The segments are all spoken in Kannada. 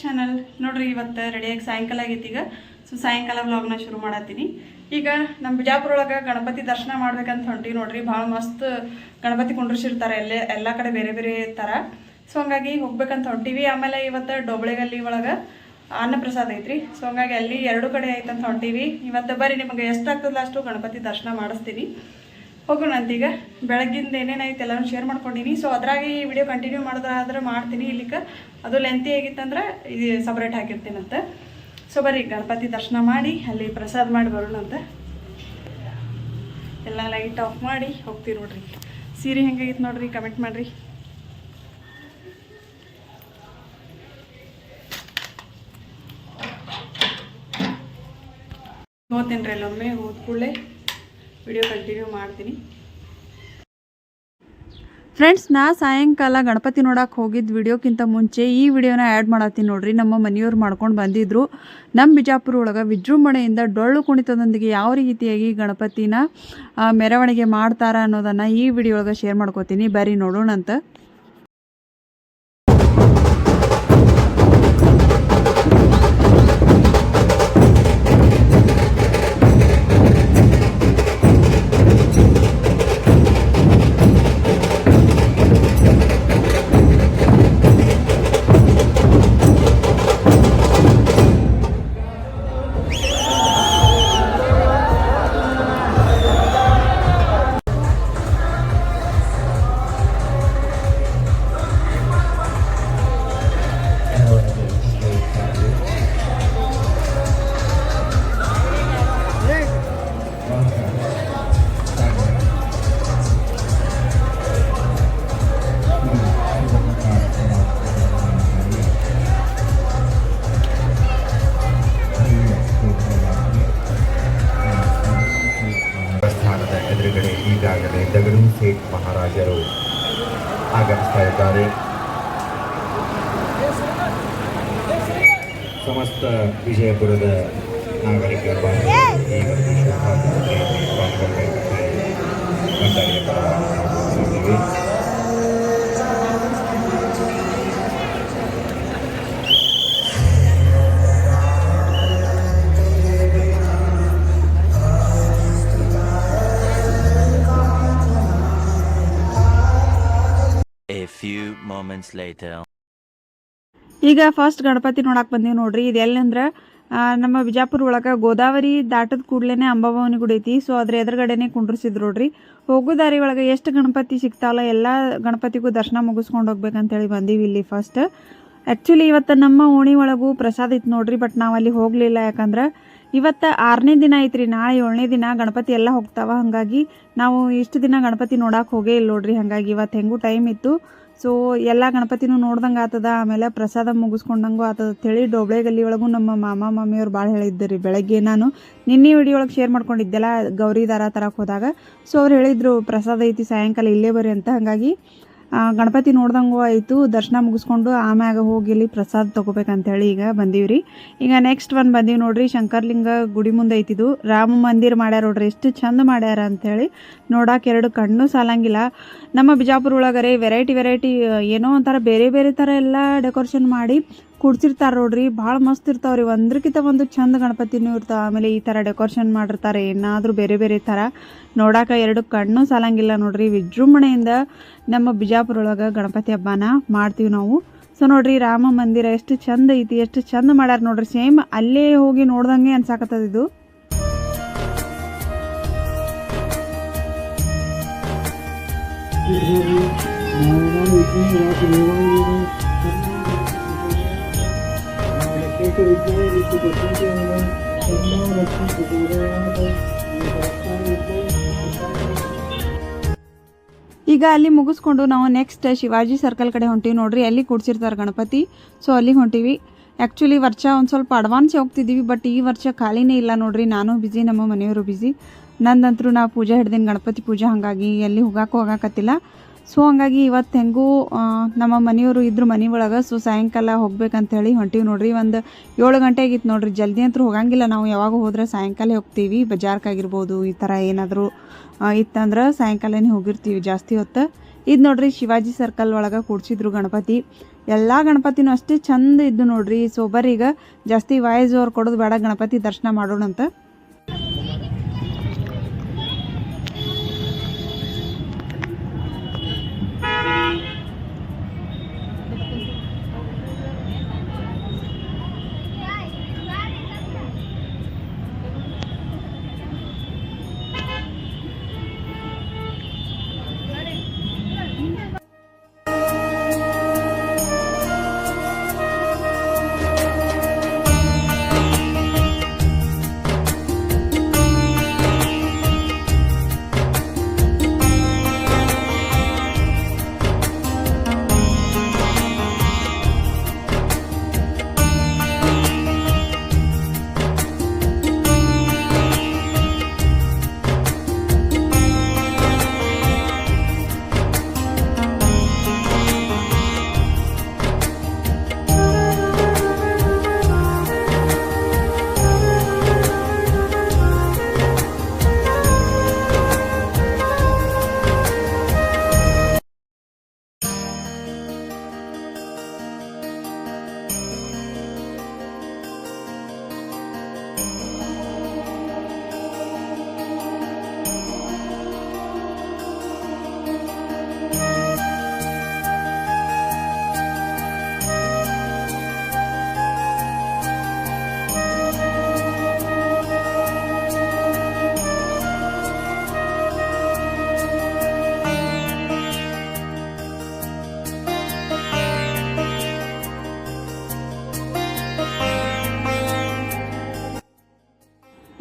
ಚಾನಲ್ ನೋಡ್ರಿ ಇವತ್ತು ರೆಡಿಯಾಗಿ ಸಾಯಂಕಾಲ ಆಗೈತಿ ಈಗ ಸೊ ಸಾಯಂಕಾಲ ವ್ಲಾಗ್ನ ಶುರು ಮಾಡತ್ತೀನಿ ಈಗ ನಮ್ಮ ಬಿಜಾಪುರ ಒಳಗೆ ಗಣಪತಿ ದರ್ಶನ ಮಾಡ್ಬೇಕಂತ ಹೊಂಟಿವಿ ನೋಡ್ರಿ ಭಾಳ ಮಸ್ತ್ ಗಣಪತಿ ಕುಂಡ್ರಿಸಿರ್ತಾರೆ ಎಲ್ಲ ಕಡೆ ಬೇರೆ ಬೇರೆ ಥರ ಸೊ ಹಂಗಾಗಿ ಹೋಗ್ಬೇಕಂತ ಹೊಂಟಿವಿ ಆಮೇಲೆ ಇವತ್ತು ಡೊಬ್ಳೆಗಲ್ಲಿ ಒಳಗೆ ಅನ್ನಪ್ರಸಾದ ಐತ್ರಿ ಸೊ ಹಂಗಾಗಿ ಅಲ್ಲಿ ಎರಡು ಕಡೆ ಐತಂತ ಹೊಂಟಿವಿ ಇವತ್ತು ಬರ್ರಿ ನಿಮಗೆ ಎಷ್ಟಾಗ್ತದಲ್ಲ ಅಷ್ಟು ಗಣಪತಿ ದರ್ಶನ ಮಾಡಿಸ್ತೀನಿ ಹೋಗೋಣಂತೀಗ ಬೆಳಗ್ಗಿಂದ ಏನೇನೈತೆ ಎಲ್ಲನೂ ಶೇರ್ ಮಾಡ್ಕೊಂಡಿನಿ ಸೊ ಅದ್ರಾಗಿ ಈ ವಿಡಿಯೋ ಕಂಟಿನ್ಯೂ ಮಾಡೋದಾದ್ರೆ ಮಾಡ್ತೀನಿ ಇಲ್ಲಿಕ್ಕೆ ಅದು ಲೆಂತಿ ಆಗಿತ್ತಂದ್ರೆ ಇದು ಸಪ್ರೇಟ್ ಹಾಕಿರ್ತೀನಂತ ಸೊ ಬರ್ರಿ ಗಣಪತಿ ದರ್ಶನ ಮಾಡಿ ಅಲ್ಲಿ ಪ್ರಸಾದ ಮಾಡಿ ಬರೋಣಂತ ಎಲ್ಲ ಲೈಟ್ ಆಫ್ ಮಾಡಿ ಹೋಗ್ತೀವಿ ನೋಡ್ರಿ ಸೀರೆ ಹೆಂಗಾಗಿತ್ತು ನೋಡ್ರಿ ಕಮೆಂಟ್ ಮಾಡಿರಿ ಹೋಗ್ತೀನಿ ರೀ ಅಲ್ಲೊಮ್ಮೆ ಹೋದ ಕೂಡಲೇ ವಿಡಿಯೋ ಕಂಟಿನ್ಯೂ ಮಾಡ್ತೀನಿ ಫ್ರೆಂಡ್ಸ್ ನಾ ಸಾಯಂಕಾಲ ಗಣಪತಿ ನೋಡಕ್ಕೆ ಹೋಗಿದ್ದು ವಿಡಿಯೋಕ್ಕಿಂತ ಮುಂಚೆ ಈ ವಿಡಿಯೋನ ಆ್ಯಡ್ ಮಾಡತ್ತೀನಿ ನೋಡ್ರಿ ನಮ್ಮ ಮನೆಯವ್ರು ಮಾಡ್ಕೊಂಡು ಬಂದಿದ್ರು ನಮ್ಮ ಬಿಜಾಪುರ ಒಳಗೆ ವಿಜೃಂಭಣೆಯಿಂದ ಡೊಳ್ಳು ಕುಣಿತದೊಂದಿಗೆ ಯಾವ ರೀತಿಯಾಗಿ ಗಣಪತಿನ ಮೆರವಣಿಗೆ ಮಾಡ್ತಾರ ಅನ್ನೋದನ್ನು ಈ ವಿಡಿಯೋ ಒಳಗೆ ಶೇರ್ ಮಾಡ್ಕೋತೀನಿ ಬರ್ರಿ ನೋಡೋಣಂತ ಎದುರುಗಡೆ ಈಗಾಗಲೇ ದಗಡು ಸೇಠ್ ಮಹಾರಾಜರು ಆಗಮಿಸ್ತಾ ಇದ್ದಾರೆ. ಸಮಸ್ತ ವಿಜಯಪುರದ ನಾಗರಿಕರು ಈ ಒಂದು ಶೋಭಾಯಾತ್ರೆಯಲ್ಲಿ ಪಾಲ್ಗೊಳ್ಳಬೇಕಂತೆ ಮಂಡಳಿಯ ಪರವಾಗಿ ಈಗ ಫಸ್ಟ್ ಗಣಪತಿ ನೋಡಕ್ಕೆ ಬಂದೀವಿ ನೋಡ್ರಿ ಇದು ಎಲ್ಲಂದ್ರೆ ನಮ್ಮ ಬಿಜಾಪುರ ಒಳಗೆ ಗೋದಾವರಿ ದಾಟದ ಕೂಡಲೇ ಅಂಬಾಭವಾನಿ ಗುಡಿ ಐತಿ ಸೊ ಅದ್ರ ಎದುರುಗಡೆನೆ ಕುಂಡ್ರಿಸಿದ್ರು ನೋಡ್ರಿ ಹೋಗೋ ದಾರಿ ಒಳಗೆ ಎಷ್ಟು ಗಣಪತಿ ಸಿಗ್ತಾವಲ್ಲ ಎಲ್ಲ ಗಣಪತಿಗೂ ದರ್ಶನ ಮುಗಿಸ್ಕೊಂಡು ಹೋಗ್ಬೇಕಂತೇಳಿ ಬಂದೀವಿ ಇಲ್ಲಿ ಫಸ್ಟ್ ಆ್ಯಕ್ಚುಲಿ ಇವತ್ತು ನಮ್ಮ ಓಣಿ ಒಳಗೂ ಪ್ರಸಾದ ಇತ್ತು ನೋಡ್ರಿ ಬಟ್ ನಾವು ಅಲ್ಲಿ ಹೋಗಲಿಲ್ಲ ಯಾಕಂದ್ರೆ ಇವತ್ತು 6ನೇ ದಿನ ಐತ್ರಿ ನಾಳೆ 7ನೇ ದಿನ ಗಣಪತಿ ಎಲ್ಲ ಹೋಗ್ತಾವ ಹಾಗಾಗಿ ನಾವು ಇಷ್ಟು ದಿನ ಗಣಪತಿ ನೋಡಕ್ಕೆ ಹೋಗೇ ಇಲ್ಲ ನೋಡ್ರಿ ಹಾಗಾಗಿ ಇವತ್ತು ಹೆಂಗೂ ಟೈಮ್ ಇತ್ತು ಸೊ ಎಲ್ಲ ಗಣಪತಿನೂ ನೋಡ್ದಂಗೆ ಆತದ ಆಮೇಲೆ ಪ್ರಸಾದ ಮುಗಿಸ್ಕೊಂಡಂಗೂ ಆತದ ಅಂತೇಳಿ ಡೊಬ್ಳೆಗಲ್ಲಿ ಒಳಗೂ ನಮ್ಮ ಮಾಮ ಮಾಮಿಯವ್ರು ಭಾಳ ಹೇಳಿದ್ದರು ಬೆಳಗ್ಗೆ ನಾನು ನಿನ್ನೆ ವಿಡಿಯೋ ಒಳಗೆ ಶೇರ್ ಮಾಡ್ಕೊಂಡಿದ್ದೆಲ್ಲ ಗೌರಿ ದಾರ ತರಕ್ಕೆ ಹೋದಾಗ ಸೊ ಅವ್ರು ಹೇಳಿದರು ಪ್ರಸಾದ ಐತಿ ಸಾಯಂಕಾಲ ಇಲ್ಲೇ ಬರ್ರಿ ಅಂತ ಹಾಗಾಗಿ ಗಣಪತಿ ನೋಡ್ದಂಗೂ ಆಯಿತು ದರ್ಶನ ಮುಗಿಸ್ಕೊಂಡು ಆಮ್ಯಾಗ ಹೋಗಿ ಇಲ್ಲಿ ಪ್ರಸಾದ ತೊಗೋಬೇಕಂತೇಳಿ ಈಗ ಬಂದೀವ್ರಿ ಈಗ ನೆಕ್ಸ್ಟ್ ಒಂದು ಬಂದೀವಿ ನೋಡ್ರಿ ಶಂಕರ್ಲಿಂಗ ಗುಡಿ ಮುಂದೆ ಐತಿದು ರಾಮ ಮಂದಿರ ಮಾಡ್ಯಾರ ನೋಡ್ರಿ ಎಷ್ಟು ಚಂದ ಮಾಡ್ಯಾರ ಅಂಥೇಳಿ ನೋಡಕ್ಕೆ ಎರಡು ಕಣ್ಣು ಸಾಲಂಗಿಲ್ಲ ನಮ್ಮ ಬಿಜಾಪುರ ಒಳಗರೆ ವೆರೈಟಿ ಏನೋ ಒಂಥರ ಬೇರೆ ಬೇರೆ ಥರ ಎಲ್ಲ ಡೆಕೋರೇಷನ್ ಮಾಡಿ ಕುಡ್ಸಿರ್ತಾರೆ ನೋಡ್ರಿ ಭಾಳ ಮಸ್ತ್ ಇರ್ತಾವ್ರಿ ಒಂದ್ರಕ್ಕಿಂತ ಒಂದು ಚಂದ ಗಣಪತಿನೂ ಇರ್ತಾವೆ ಆಮೇಲೆ ಈ ಥರ ಡೆಕೋರೇಷನ್ ಮಾಡಿರ್ತಾರೆ ಏನಾದರೂ ಬೇರೆ ಥರ ನೋಡಾಕ ಎರಡು ಕಣ್ಣು ಸಾಲಂಗಿಲ್ಲ ನೋಡ್ರಿ ವಿಜೃಂಭಣೆಯಿಂದ ನಮ್ಮ ಬಿಜಾಪುರ ಒಳಗೆ ಗಣಪತಿ ಹಬ್ಬನ ಮಾಡ್ತೀವಿ ನಾವು ಸೊ ನೋಡ್ರಿ ರಾಮ ಮಂದಿರ ಎಷ್ಟು ಚಂದ ಐತಿ ಎಷ್ಟು ಚಂದ ಮಾಡ್ಯಾರ ನೋಡ್ರಿ ಸೇಮ್ ಅಲ್ಲೇ ಹೋಗಿ ನೋಡ್ದಂಗೆ ಅನ್ಸಾಕತ್ತದ ಇದು ಈಗ ಅಲ್ಲಿ ಮುಗಿಸ್ಕೊಂಡು ನಾವು ನೆಕ್ಸ್ಟ್ ಶಿವಾಜಿ ಸರ್ಕಲ್ ಕಡೆ ಹೊಂಟೀವಿ ನೋಡ್ರಿ ಅಲ್ಲಿ ಕೂಡ್ಸಿರ್ತಾರೆ ಗಣಪತಿ ಸೊ ಅಲ್ಲಿಗೆ ಹೊಂಟೀವಿ ಆ್ಯಕ್ಚುಲಿ ವರ್ಷ ಒಂದು ಸ್ವಲ್ಪ ಅಡ್ವಾನ್ಸ್ ಹೋಗ್ತಿದ್ದೀವಿ ಬಟ್ ಈ ವರ್ಷ ಖಾಲಿನೇ ಇಲ್ಲ ನೋಡ್ರಿ ನಾನು ಬಿಸಿ ನಮ್ಮ ಮನೆಯವರು ಬಿಸಿ ನಂದಂತರೂ ನಾ ಪೂಜೆ ಹಿಡ್ದೀನಿ ಗಣಪತಿ ಪೂಜೆ ಹಾಗಾಗಿ ಎಲ್ಲಿ ಹೋಗಾಕತ್ತಿಲ್ಲ ಸೊ ಹಂಗಾಗಿ ಇವತ್ತು ಹೆಂಗೂ ನಮ್ಮ ಮನೆಯವರು ಇದ್ರು ಮನೆ ಒಳಗೆ ಸೊ ಸಾಯಂಕಾಲ ಹೋಗ್ಬೇಕಂತೇಳಿ ಹೊಂಟೀವಿ ನೋಡ್ರಿ ಒಂದು 7 ಗಂಟೆ ಆಗಿತ್ತು ನೋಡ್ರಿ ಜಲ್ದಿ ಅಂತೂ ಹೋಗಂಗಿಲ್ಲ ನಾವು ಯಾವಾಗ ಹೋದ್ರೆ ಸಾಯಂಕಾಲ ಹೋಗ್ತೀವಿ ಬಜಾರ್ಕಾಗಿರ್ಬೋದು ಈ ಥರ ಏನಾದರೂ ಇತ್ತಂದ್ರೆ ಸಾಯಂಕಾಲನೇ ಹೋಗಿರ್ತೀವಿ ಜಾಸ್ತಿ ಹೊತ್ತು ಇದು ನೋಡ್ರಿ ಶಿವಾಜಿ ಸರ್ಕಲ್ ಒಳಗೆ ಕೂಡ್ಸಿದ್ರು ಗಣಪತಿ ಎಲ್ಲ ಗಣಪತಿನೂ ಅಷ್ಟೇ ಚಂದ ಇದ್ದು ನೋಡ್ರಿ. ಸೊ ಈಗ ಜಾಸ್ತಿ ವಾಯ್ಸ್ ಓವರ್ ಕೊಡೋದು ಬೇಡ, ಗಣಪತಿ ದರ್ಶನ ಮಾಡೋಣಂತ.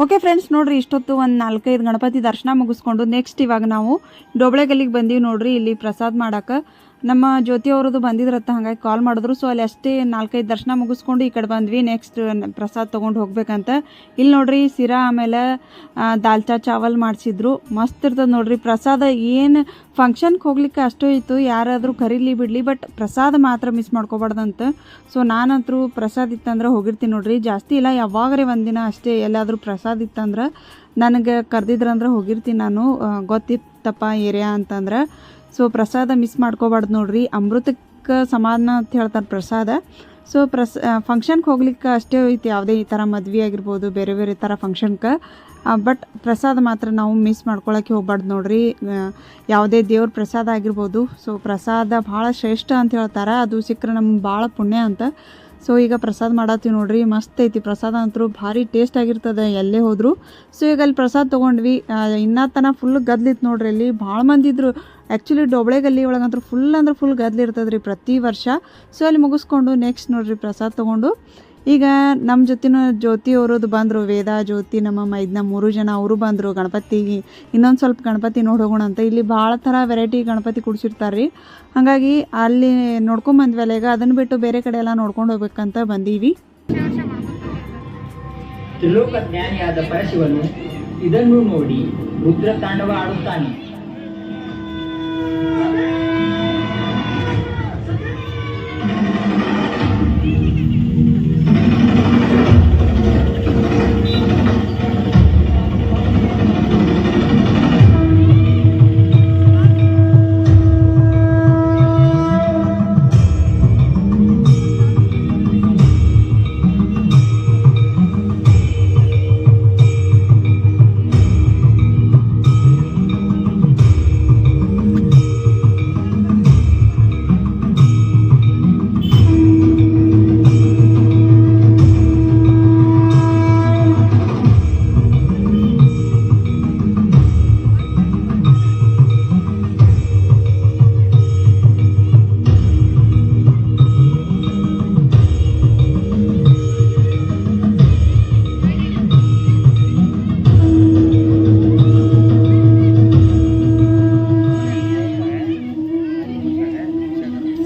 ಓಕೆ ಫ್ರೆಂಡ್ಸ್, ನೋಡ್ರಿ ಇಷ್ಟೊತ್ತು ಒಂದು 4-5 ಗಣಪತಿ ದರ್ಶನ ಮುಗಿಸ್ಕೊಂಡು ನೆಕ್ಸ್ಟ್ ಇವಾಗ ನಾವು ಡೊಬ್ಳೆಗಲ್ಲಿಗೆ ಬಂದೀವಿ ನೋಡ್ರಿ. ಇಲ್ಲಿ ಪ್ರಸಾದ ಮಾಡೋಕೆ ನಮ್ಮ ಜ್ಯೋತಿ ಅವರದು ಬಂದಿದ್ರತ್ತ, ಹಾಗಾಗಿ ಕಾಲ್ ಮಾಡಿದ್ರು. ಸೊ ಅಲ್ಲಿ ಅಷ್ಟೇ 4-5 ದರ್ಶನ ಮುಗಿಸ್ಕೊಂಡು ಈ ಕಡೆ ಬಂದ್ವಿ. ನೆಕ್ಸ್ಟ್ ಪ್ರಸಾದ ತೊಗೊಂಡು ಹೋಗ್ಬೇಕಂತ. ಇಲ್ಲಿ ನೋಡ್ರಿ ಸಿರಾ ಆಮೇಲೆ ದಾಲ್ಚಾ ಚಾವಲ್ ಮಾಡಿಸಿದ್ರು, ಮಸ್ತ್ ಇರ್ತದೆ ನೋಡ್ರಿ ಪ್ರಸಾದ. ಏನು ಫಂಕ್ಷನ್ಗೆ ಹೋಗ್ಲಿಕ್ಕೆ ಅಷ್ಟೋ ಇತ್ತು, ಯಾರಾದರೂ ಕರೀಲಿ ಬಿಡಲಿ, ಬಟ್ ಪ್ರಸಾದ ಮಾತ್ರ ಮಿಸ್ ಮಾಡ್ಕೋಬಾರ್ದಂತ. ಸೊ ನಾನಂತರೂ ಪ್ರಸಾದ ಇತ್ತಂದ್ರೆ ಹೋಗಿರ್ತೀನಿ ನೋಡ್ರಿ. ಜಾಸ್ತಿ ಇಲ್ಲ, ಯಾವಾಗರೇ ಒಂದಿನ ಅಷ್ಟೇ ಎಲ್ಲಾದರೂ ಪ್ರಸಾದ ಇತ್ತಂದ್ರೆ ನನಗೆ ಕರೆದಿದ್ರಂದ್ರೆ ಹೋಗಿರ್ತೀನಿ ನಾನು, ಗೊತ್ತಿತ್ತಪ್ಪ ಏರಿಯಾ ಅಂತಂದ್ರೆ. ಸೊ ಪ್ರಸಾದ ಮಿಸ್ ಮಾಡ್ಕೋಬಾರ್ದು ನೋಡ್ರಿ. ಅಮೃತಕ್ಕೆ ಸಮಾನ ಅಂತ ಹೇಳ್ತಾರೆ ಪ್ರಸಾದ. ಸೊ ಫಂಕ್ಷನ್ಗೆ ಹೋಗ್ಲಿಕ್ಕೆ ಅಷ್ಟೇ ಐತಿ, ಯಾವುದೇ ಈ ಥರ ಮದ್ವೆ ಆಗಿರ್ಬೋದು, ಬೇರೆ ಬೇರೆ ಥರ ಫಂಕ್ಷನ್ಗೆ. ಬಟ್ ಪ್ರಸಾದ ಮಾತ್ರ ನಾವು ಮಿಸ್ ಮಾಡ್ಕೊಳಕ್ಕೆ ಹೋಗ್ಬಾರ್ದು ನೋಡ್ರಿ. ಯಾವುದೇ ದೇವ್ರ ಪ್ರಸಾದ ಆಗಿರ್ಬೋದು. ಸೊ ಪ್ರಸಾದ ಭಾಳ ಶ್ರೇಷ್ಠ ಅಂತ ಹೇಳ್ತಾರೆ, ಅದು ಸಿಕ್ಕರೆ ನಮ್ಗೆ ಭಾಳ ಪುಣ್ಯ ಅಂತ. ಸೊ ಈಗ ಪ್ರಸಾದ ಮಾಡತ್ತೀವಿ ನೋಡ್ರಿ, ಮಸ್ತ್ ಐತಿ ಪ್ರಸಾದ ಅಂತೂ, ಭಾರಿ ಟೇಸ್ಟ್ ಆಗಿರ್ತದೆ ಎಲ್ಲೇ ಹೋದ್ರು. ಸೊ ಈಗ ಅಲ್ಲಿ ಪ್ರಸಾದ ತೊಗೊಂಡ್ವಿ. ಇನ್ನೂ ತನಕ ಫುಲ್ ಗದ್ಲಿತ್ತು ನೋಡ್ರಿ, ಅಲ್ಲಿ ಭಾಳ ಮಂದಿ ಇದ್ರು. ಆ್ಯಕ್ಚುಲಿ ಡೊಬ್ಳೆಗಲ್ಲಿ ಒಳಗಂತೂ ಫುಲ್ ಅಂದ್ರೆ ಫುಲ್ ಗದ್ಲಿ ಇರ್ತದೆ ರೀ ಪ್ರತಿ ವರ್ಷ. ಸೊ ಅಲ್ಲಿ ಮುಗಿಸ್ಕೊಂಡು ನೆಕ್ಸ್ಟ್ ನೋಡ್ರಿ ಪ್ರಸಾದ ತೊಗೊಂಡು ಈಗ ನಮ್ಮ ಜೊತೆನೂ ಜ್ಯೋತಿ ಅವರದು ಬಂದರು, ವೇದ ಜ್ಯೋತಿ ನಮ್ಮ ಮೈದ್ನ 3 ಜನ ಅವರು ಬಂದರು ಗಣಪತಿಗೆ. ಇನ್ನೊಂದು ಸ್ವಲ್ಪ ಗಣಪತಿ ನೋಡಿ ಹೋಗೋಣ ಅಂತ. ಇಲ್ಲಿ ಭಾಳ ಥರ ವೆರೈಟಿ ಗಣಪತಿ ಕೂಡಿಸಿರ್ತಾರೆ ರೀ, ಹಾಗಾಗಿ ಅಲ್ಲಿ ನೋಡ್ಕೊಂಬಂದ್ವಲ್ಲ. ಈಗ ಅದನ್ನು ಬಿಟ್ಟು ಬೇರೆ ಕಡೆ ಎಲ್ಲ ನೋಡ್ಕೊಂಡು ಹೋಗ್ಬೇಕಂತ ಬಂದೀವಿ. ತ್ರಿಲೋಕ ಜ್ಞಾನಿಯಾದ ಪರಶಿವನು ಇದನ್ನು ನೋಡಿ ರುದ್ರ ತಾಂಡವ ಆಡುತ್ತಾನೆ.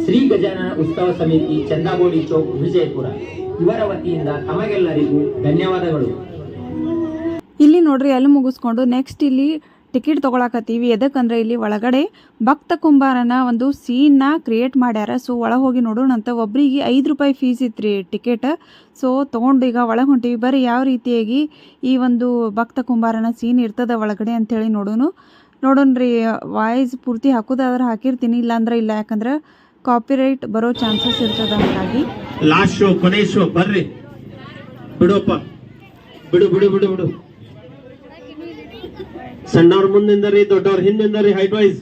ಶ್ರೀ ಗಜಾನನ ಉತ್ಸವ ಸಮಿತಿ, ಚಂದಾಗೋಡಿ ಚೌಕ್, ವಿಜಯಪುರ ಇವರ ವತಿಯಿಂದ ತಮಗೆಲ್ಲರಿಗೂ ಧನ್ಯವಾದಗಳು. ಇಲ್ಲಿ ನೋಡ್ರಿ ಅಲ್ಲಿ ಮುಗಿಸ್ಕೊಂಡು ನೆಕ್ಸ್ಟ್ ಇಲ್ಲಿ ಟಿಕೆಟ್ ತೊಗೊಳಕತ್ತೀವಿ. ಎದಕ್ಕಂದ್ರೆ ಇಲ್ಲಿ ಒಳಗಡೆ ಭಕ್ತ ಕುಂಬಾರನ ಒಂದು ಸೀನ್ನ ಕ್ರಿಯೇಟ್ ಮಾಡ್ಯಾರ. ಸೊ ಒಳಗೆ ಹೋಗಿ ನೋಡೋಣಂತ. ಒಬ್ರಿಗೆ 5 ರೂಪಾಯಿ ಫೀಸ್ ಇತ್ತು ಟಿಕೆಟ್. ಸೊ ತೊಗೊಂಡು ಈಗ ಒಳಗೆ ಹೊಂಟೀವಿ. ಬರೀ ಯಾವ ರೀತಿಯಾಗಿ ಈ ಒಂದು ಭಕ್ತ ಕುಂಬಾರನ ಸೀನ್ ಇರ್ತದೆ ಒಳಗಡೆ ಅಂಥೇಳಿ ನೋಡೋಣ್ರಿ. ವಾಯ್ಸ್ ಪೂರ್ತಿ ಹಾಕೋದಾದ್ರೆ ಹಾಕಿರ್ತೀನಿ, ಇಲ್ಲಾಂದ್ರೆ ಇಲ್ಲ, ಯಾಕಂದ್ರೆ ಕಾಪಿರೈಟ್ ಬರೋ ಚಾನ್ಸಸ್ ಇರ್ತದೆ. ಹಾಗಾಗಿ ಲಾಸ್ಟ್ ಶೋ, ಕೊನೆ ಶೋ, ಬರ್ರಿ ಬಿಡುಪ್ಪ, ಬಿಡು ಬಿಡು ಬಿಡು ಬಿಡು. ಸಣ್ಣವ್ರ ಮುಂದಿಂದರಿ, ದೊಡ್ಡವ್ರ ಹಿಂದಿಂದರಿ, ಹೈಟ್ ವೈಸ್.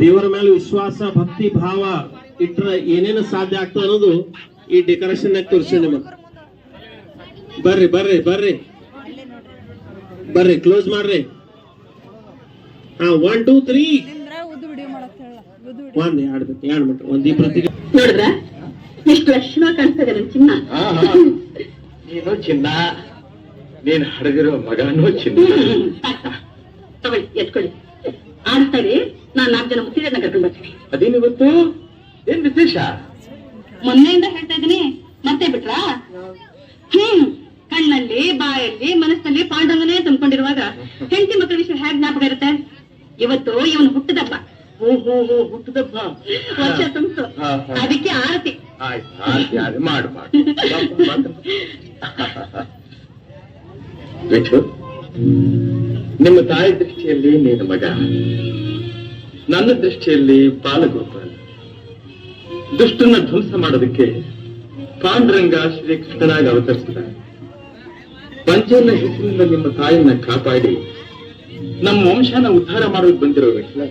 ದೇವರ ಮೇಲೆ ವಿಶ್ವಾಸ, ಭಕ್ತಿ ಭಾವ ಇಟ್ರ ಏನೇನು ಸಾಧ್ಯ ಆಗ್ತದೆ ಅನ್ನೋದು ಈ ಡೆಕೋರೇಷನ್ ತೋರಿಸಿ ನಿಮಗೆ. ಬರ್ರಿ ಬರ್ರಿ ಬರ್ರಿ ಬರ್ರಿ, ಕ್ಲೋಸ್ ಮಾಡ್ರಿ. ಹಾ, 1 2 3 ಒಂದ್ ಎರಡು ಮಿನಿಟ್, ಒಂದ್ ಪ್ರತಿಗೆ ನೋಡಿದ್ರ ಎಷ್ಟು ಲಕ್ಷಣ ಕಾಣಿಸ್ತದೆ ನನ್ ಚಿನ್ನ. ನೀನು ಚಿನ್ನ, ನೀನ್ ಹಡದಿರೋ ಮಗನೂ ಚಿನ್ನ. ತಗೊಳ್ಳಿ, ಎತ್ಕೊಳ್ಳಿ. ಆಡ್ತಾರೆ, ನಾನ್ 4 ಜನ ಮುತ್ತಿರನ್ನ ಕರ್ಕೊಂಡ್ ಬರ್ತೀನಿ. ಅದೇನಿವತ್ತು ಏನ್ ವಿಶೇಷ? ಮೊನ್ನೆಯಿಂದ ಹೇಳ್ತಾ ಇದ್ದೀನಿ, ಮತ್ತೆ ಬಿಟ್ರಾ? ಕಣ್ಣಲ್ಲಿ, ಬಾಯಲ್ಲಿ, ಮನಸ್ಸಲ್ಲಿ ಪಾಂಡವನೇ ತುಂಬಿಕೊಂಡಿರುವಾಗ ಹೆಂಡತಿ ಮಕ್ಕಳ ವಿಷಯ ಹೇಗ್ ಜ್ಞಾಪಕ ಇರುತ್ತೆ? ಇವತ್ತು ಇವನು ಹುಟ್ಟದಬ್ಬ. ಓಹೋ, ಹುಟ್ಟದಬ್ಬ, ವರ್ಷ ತುಂಬಿತು, ಅದಕ್ಕೆ ಆರತಿ. ಆಯ್ತು, ಮಾಡು ಮಾಡು. ವಿಠು, ನಿಮ್ಮ ತಾಯಿ ದೃಷ್ಟಿಯಲ್ಲಿ ನೀನು ಮಗ, ನನ್ನ ದೃಷ್ಟಿಯಲ್ಲಿ ಬಾಲಗೋಪಾಲ. ದುಷ್ಟನ್ನ ಧ್ವಂಸ ಮಾಡೋದಕ್ಕೆ ಪಾಂಡುರಂಗ ಶ್ರೀಕೃಷ್ಣನಾಗಿ ಅವತರಿಸಿದ. ಪಂಚನ ಹೆಸರಿನಿಂದ ನಿಮ್ಮ ತಾಯಿಯನ್ನ ಕಾಪಾಡಿ ನಮ್ಮ ವಂಶನ ಉದ್ಧಾರ ಮಾಡೋದು ಬಂದಿರೋ ವಿಠಲ.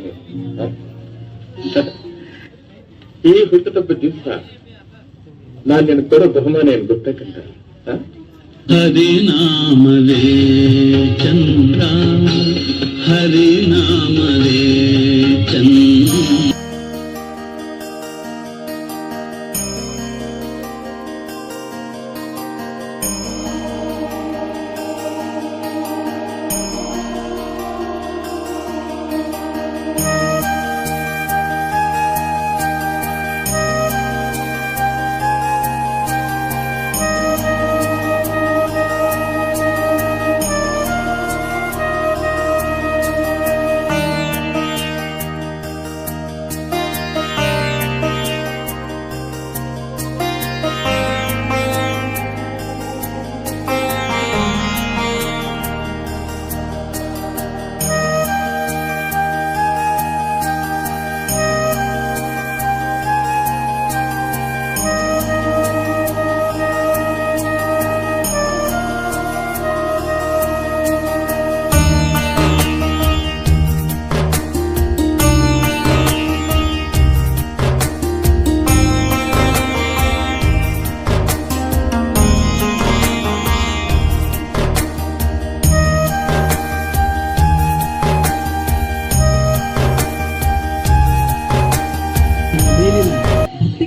ಈ ಹುಟ್ಟುಹಬ್ಬ ದಿವಸ ನಾನು ನಿನ್ನ ಕೊಡೋ ಬಹುಮಾನ ಏನು ಗೊತ್ತಕ್ಕಂತ? ಹರಿನಾಮವೇ ಚಂದ್ರ, ಹರಿನಾಮವೇ ಚಂದ್ರ.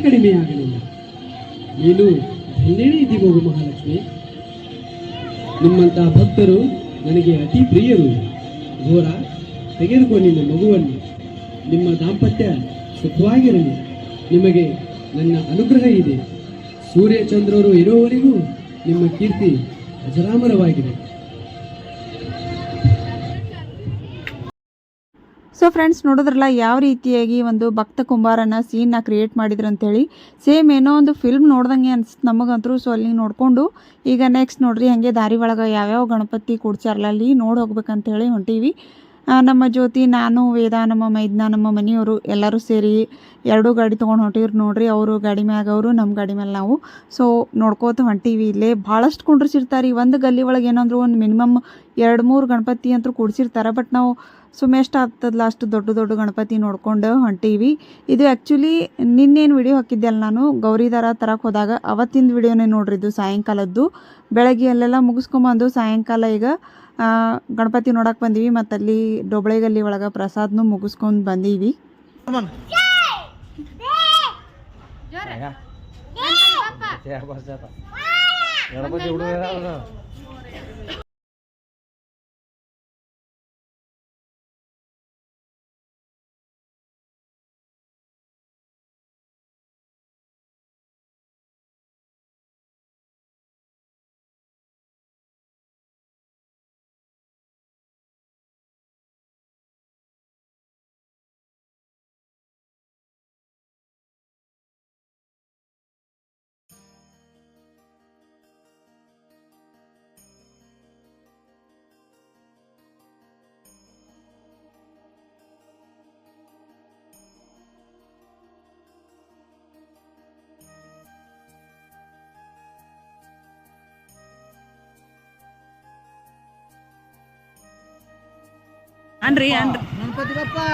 ಕಡಿಮೆಯಾಗಲಿಲ್ಲ. ನೀನು ಧನ್ಯನೇ ಇದ್ದೀ ಮಗು ಮಹಾಲಕ್ಷ್ಮಿ. ನಿಮ್ಮಂತಹ ಭಕ್ತರು ನನಗೆ ಅತಿ ಪ್ರಿಯರು. ಘೋರ, ತೆಗೆದುಕೋ ನಿನ್ನ ಮಗುವನ್ನು. ನಿಮ್ಮ ದಾಂಪತ್ಯ ಸುಖವಾಗಿರಲಿ. ನಿಮಗೆ ನನ್ನ ಅನುಗ್ರಹ ಇದೆ. ಸೂರ್ಯಚಂದ್ರರು ಇರುವವರೆಗೂ ನಿಮ್ಮ ಕೀರ್ತಿ ಅಜರಾಮರವಾಗಿದೆ. ಸೊ ಫ್ರೆಂಡ್ಸ್, ನೋಡಿದ್ರಲ್ಲ ಯಾವ ರೀತಿಯಾಗಿ ಒಂದು ಭಕ್ತ ಕುಂಬಾರನ ಸೀನ್ನ ಕ್ರಿಯೇಟ್ ಮಾಡಿದ್ರು ಅಂತೇಳಿ. ಸೇಮ್ ಏನೋ ಒಂದು ಫಿಲ್ಮ್ ನೋಡ್ದಂಗೆ ಅನ್ಸುತ್ತೆ ನಮಗಂತರೂ. ಸೊ ಅಲ್ಲಿ ನೋಡಿಕೊಂಡು ಈಗ ನೆಕ್ಸ್ಟ್ ನೋಡ್ರಿ, ಹಾಗೆ ದಾರಿ ಒಳಗೆ ಯಾವ್ಯಾವ ಗಣಪತಿ ಕೂಡ್ಸಾರಲ್ಲ ಅಲ್ಲಿ ನೋಡಿ ಹೋಗ್ಬೇಕಂತೇಳಿ ಹೊಂಟೀವಿ. ನಮ್ಮ ಜ್ಯೋತಿ, ನಾನು, ವೇದ, ನಮ್ಮ ಮೈದ್ನ, ನಮ್ಮ ಮನೆಯವರು ಎಲ್ಲರೂ ಸೇರಿ 2 ಗಾಡಿ ತೊಗೊಂಡು ಹೊಂಟಿವ್ರಿ ನೋಡ್ರಿ. ಅವರು ಗಾಡಿ ಮ್ಯಾಗ ಅವರು, ನಮ್ಮ ಗಾಡಿ ಮೇಲೆ ನಾವು. ಸೊ ನೋಡ್ಕೋತ ಹೊಂಟೀವಿ. ಇಲ್ಲೇ ಭಾಳಷ್ಟು ಕುಂಡ್ರಿಸಿರ್ತಾರೆ. ಒಂದು ಗಲ್ಲಿ ಒಳಗೆ ಏನಂದ್ರು ಒಂದು ಮಿನಿಮಮ್ 2-3 ಗಣಪತಿ ಅಂತೂ ಕೂಡ್ಸಿರ್ತಾರೆ. ಬಟ್ ನಾವು ಸುಮ್ಮನೆ ಎಷ್ಟು ಆಗ್ತದಲ್ಲ ಅಷ್ಟು ದೊಡ್ಡ ದೊಡ್ಡ ಗಣಪತಿ ನೋಡ್ಕೊಂಡು ಹೊಂಟೀವಿ. ಇದು ಆ್ಯಕ್ಚುಲಿ ನಿನ್ನೇನು ವಿಡಿಯೋ ಹಾಕಿದ್ದೆಲ್ಲ ನಾನು ಗೌರಿ ದಾರ ತರಕ್ಕೆ ಹೋದಾಗ ಅವತ್ತಿಂದ ವಿಡಿಯೋನೇ ನೋಡ್ರಿ. ಇದು ಸಾಯಂಕಾಲದ್ದು. ಬೆಳಗ್ಗೆ ಅಲ್ಲೆಲ್ಲ ಮುಗಿಸ್ಕೊಂಬಂದು ಸಾಯಂಕಾಲ ಈಗ ಗಣಪತಿ ನೋಡಕ್ಕೆ ಬಂದೀವಿ. ಮತ್ತು ಅಲ್ಲಿ ಡೊಬಳೆಗಲ್ಲಿ ಒಳಗೆ ಪ್ರಸಾದ್ನು ಮುಗಿಸ್ಕೊಂಡು ಬಂದೀವಿ. ಅನ್ರಿ गणपति बप्पा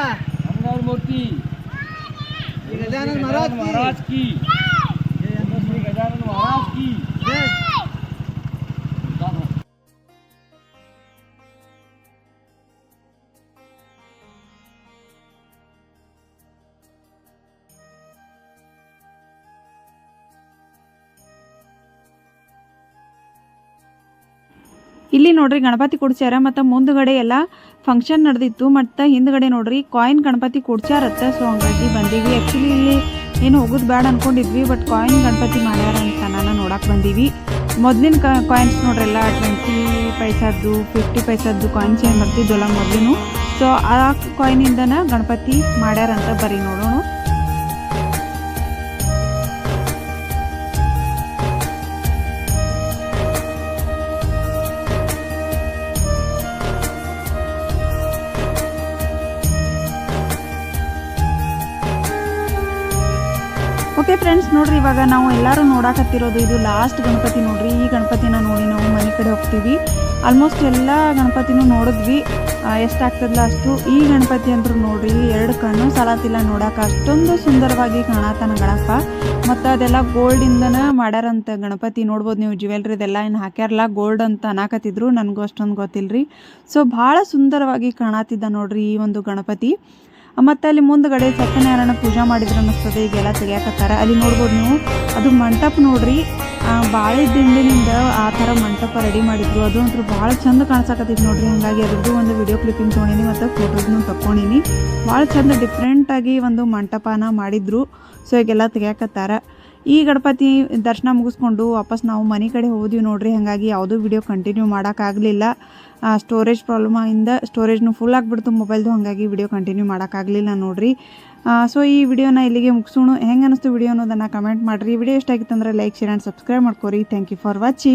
मंगल मूर्ति गजानन महाराज की श्री गजानन महाराज की ಇಲ್ಲಿ ನೋಡ್ರಿ ಗಣಪತಿ ಕೂಡ್ಸ್ಯಾರ ಮತ್ತು ಮುಂದ್ಗಡೆ ಎಲ್ಲ ಫಂಕ್ಷನ್ ನಡೆದಿತ್ತು ಮತ್ತು ಹಿಂದ್ಗಡೆ ನೋಡ್ರಿ ಕಾಯಿನ್ ಗಣಪತಿ ಕೂಡ್ಸ್ಯಾರತ್ತ. ಸೊ ಹಂಗಾಗಿ ಬಂದೀವಿ. ಆ್ಯಕ್ಚುಲಿ ಇಲ್ಲಿ ಏನು ಹೋಗೋದು ಬೇಡ ಅನ್ಕೊಂಡಿದ್ವಿ, ಬಟ್ ಕಾಯಿನ್ ಗಣಪತಿ ಮಾಡ್ಯಾರ ಅಂತ ನಾನು ನೋಡಕ್ಕೆ ಬಂದೀವಿ. ಮೊದಲಿನ ಕಾಯಿನ್ಸ್ ನೋಡ್ರೆಲ್ಲ 20 ಪೈಸದ್ದು 50 ಪೈಸದ್ದು ಕಾಯಿನ್ಸ್ ಏನು ಬರ್ತಿದ್ವಲ್ಲ ಮೊದಲು, ಸೊ ಆ ಕಾಯಿನಿಂದನ ಗಣಪತಿ ಮಾಡ್ಯಾರಂತ ಬರೀ ನೋಡೋಣ. ಓಕೆ ಫ್ರೆಂಡ್ಸ್, ನೋಡ್ರಿ ಇವಾಗ ನಾವು ಎಲ್ಲರೂ ನೋಡಾಕತ್ತಿರೋದು ಇದು ಲಾಸ್ಟ್ ಗಣಪತಿ ನೋಡ್ರಿ. ಈ ಗಣಪತಿನ ನೋಡಿ ನಾವು ಮನೆ ಕಡೆ ಹೋಗ್ತೀವಿ. ಆಲ್ಮೋಸ್ಟ್ ಎಲ್ಲ ಗಣಪತಿನೂ ನೋಡಿದ್ವಿ, ಎಷ್ಟಾಗ್ತದಲ್ಲ ಅಷ್ಟು. ಈ ಗಣಪತಿ ಅಂದ್ರೂ ನೋಡ್ರಿ 2 ಕಣ್ಣು ಸಾಲತಿಲ್ಲ ನೋಡಕ್ಕೆ, ಅಷ್ಟೊಂದು ಸುಂದರವಾಗಿ ಕಾಣತಾನ ಗಣಪ. ಮತ್ತು ಅದೆಲ್ಲ ಗೋಲ್ಡಿಂದನ ಮಾಡ್ಯಾರಂತ ಗಣಪತಿ. ನೋಡ್ಬೋದು ನೀವು, ಜ್ಯುವೆಲ್ರಿದೆಲ್ಲ ಏನು ಹಾಕ್ಯಾರಲ್ಲ ಗೋಲ್ಡ್ ಅಂತ ಅನ್ನಾಕತ್ತಿದ್ರು, ನನಗೂ ಅಷ್ಟೊಂದು ಗೊತ್ತಿಲ್ಲರಿ. ಸೊ ಭಾಳ ಸುಂದರವಾಗಿ ಕಾಣತಿದ್ದ ನೋಡ್ರಿ ಈ ಒಂದು ಗಣಪತಿ. ಮತ್ತು ಅಲ್ಲಿ ಮುಂದ್ಗಡೆ ಸತ್ಯನಾರಾಯಣ ಪೂಜೆ ಮಾಡಿದ್ರು ಅನ್ನಿಸ್ತದೆ, ಈಗೆಲ್ಲ ತೆಗಿಯಾಕತ್ತಾರ. ಅಲ್ಲಿ ನೋಡ್ಬೋದು ನೀವು, ಅದು ಮಂಟಪ ನೋಡ್ರಿ, ಬಾಳೆ ದಿಂಡಿನಿಂದ ಆ ಥರ ಮಂಟಪ ರೆಡಿ ಮಾಡಿದ್ರು. ಅದು ಅಂತೂ ಭಾಳ ಚಂದ ಕಾಣಿಸಕತ್ತೈತಿ ನೋಡ್ರಿ. ಹಾಗಾಗಿ ಅದ್ರದ್ದು ಒಂದು ವಿಡಿಯೋ ಕ್ಲಿಪ್ಪಿಂಗ್ ತೊಗೊಂಡಿನಿ ಮತ್ತು ಫೋಟೋಸ್ನು ತಗೊಂಡಿನಿ. ಭಾಳ ಚಂದ ಡಿಫ್ರೆಂಟಾಗಿ ಒಂದು ಮಂಟಪನ ಮಾಡಿದ್ರು. ಸೊ ಈಗೆಲ್ಲ ತೆಗಿಯಾಕತ್ತಾರ. ಈ ಗಣಪತಿ ದರ್ಶನ ಮುಗಿಸ್ಕೊಂಡು ವಾಪಸ್ ನಾವು ಮನೆ ಕಡೆ ಹೋದ್ವಿ ನೋಡ್ರಿ. ಹಾಗಾಗಿ ಯಾವುದೂ ವಿಡಿಯೋ ಕಂಟಿನ್ಯೂ ಮಾಡೋಕ್ಕಾಗಲಿಲ್ಲ. ಸ್ಟೋರೇಜ್ ಪ್ರಾಬ್ಲಮಿಂದ ಸ್ಟೋರೇಜ್ನು ಫುಲ್ ಆಗಿಬಿಡ್ತು ಮೊಬೈಲ್ದು, ಹಾಗಾಗಿ ವಿಡಿಯೋ ಕಂಟಿನ್ಯೂ ಮಾಡೋಕ್ಕಾಗಲಿಲ್ಲ ನೋಡ್ರಿ. ಸೊ ಈ ವಿಡಿಯೋನ ಇಲ್ಲಿಗೆ ಮುಗಿಸೋಣ. ಹೆಂಗೆ ಅನ್ನಿಸ್ತು ವಿಡಿಯೋ ಅನ್ನೋದನ್ನು ಕಮೆಂಟ್ ಮಾಡಿರಿ. ವಿಡಿಯೋ ಇಷ್ಟ ಆಗಿತ್ತಂದ್ರೆ ಲೈಕ್, ಶೇರ್ ಆ್ಯಂಡ್ ಸಬ್ಸ್ಕ್ರೈಬ್ ಮಾಡ್ಕೊರಿ. Thank you for watching.